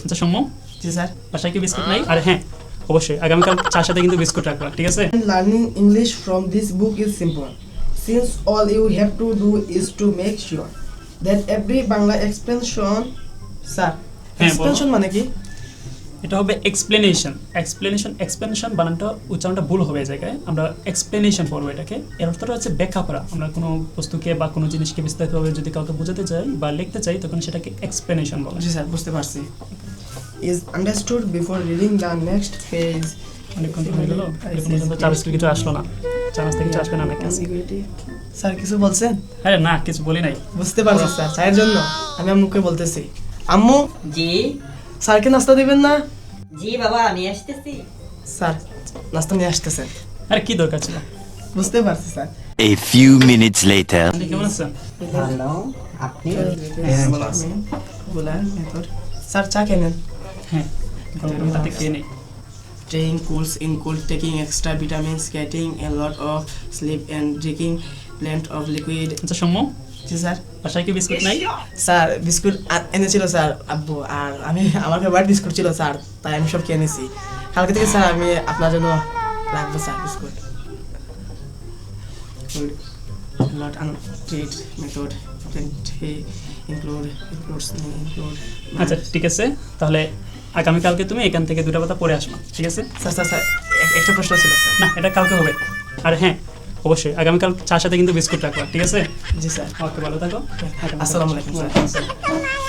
আচ্ছা সৌম্য, জি স্যার। বাসায় কি বিস্কুট নাই? আর হ্যাঁ অবশ্যই আগামীকাল চার সাথে কিন্তু বিস্কুট রাখবা, ঠিক আছে? Learning English from this book is simple, since all you have to do is to make sure that every Bangla expression, sir হ্যাঁ, বলো। expression মানে কি? এটা হবে এক্সপ্লেনেশন। এক্সপ্লেনেশন বানানটা উচ্চারণটা ভুল হবে এই জায়গায়, আমরা এক্সপ্লেনেশন পড়বো এটাকে। এর অর্থটা হচ্ছে ব্যাখ্যা করা। আমরা কোনো বস্তুকে বা কোনো জিনিসকে বিস্তারিতভাবে যদি কাউকে বোঝাতে চাই বা লিখতে চাই তখন সেটাকে এক্সপ্লেনেশন বলে। জি স্যার, বুঝতে পারছি। is understood before reading the next page. অনেকক্ষণ তো হয়ে গেল, এখন পর্যন্ত চা বিস্কুট কিছু আসলো না। চা নাস্তা কিছু আসবে না নাকি? স্যার কিছু বলছেন? আরে না, কিছু বলি নাই। বুঝতে পারছি স্যার। চায়ের জন্য আমি আম্মুকে বলতেছি, আম্মু জি স্যারকে নাস্তা দিবেন না? জি বাবা আমি আসতেছি। স্যার নাস্তা নিয়ে আসতেছেন। আরে কি দরকার ছিল? বুঝতে পারছি sir. A few minutes later. আপনি কেমন আছেন? ভালো, আপনি? বলার মেথড। স্যার চা কেনেন? হ্যাঁ, গরম তাতে খেয়ে নেই। Staying cool in cold, taking extra vitamins, getting a lot of sleep and drinking plenty of liquid. আচ্ছা সৌম্য, জি স্যার। বাসায় কি বিস্কুট নাই? স্যার বিস্কুট এনেছিল স্যার আব্বু, আর আমি আমার ফেভারিট বিস্কুট ছিল স্যার, তাই আমি সব খেয়ে নিয়েছি। কালকে থেকে স্যার আমি আপনার জন্য রাখবো sir biscuit. Lot and treat method include. আচ্ছা ঠিক আছে, তাহলে আগামীকালকে তুমি এখান থেকে দুটো পাতা পড়ে আসবা, ঠিক আছে? স্যার স্যার স্যার একটা প্রশ্ন ছিল স্যার। না, এটা কালকে হবে। আর হ্যাঁ অবশ্যই আগামীকাল চার সাথে কিন্তু বিস্কুট রাখবা, ঠিক আছে? জি স্যার। ওকে, ভালো থাকো। আসসালামু আলাইকুম স্যার। ওয়ালাইকুম আসসালাম।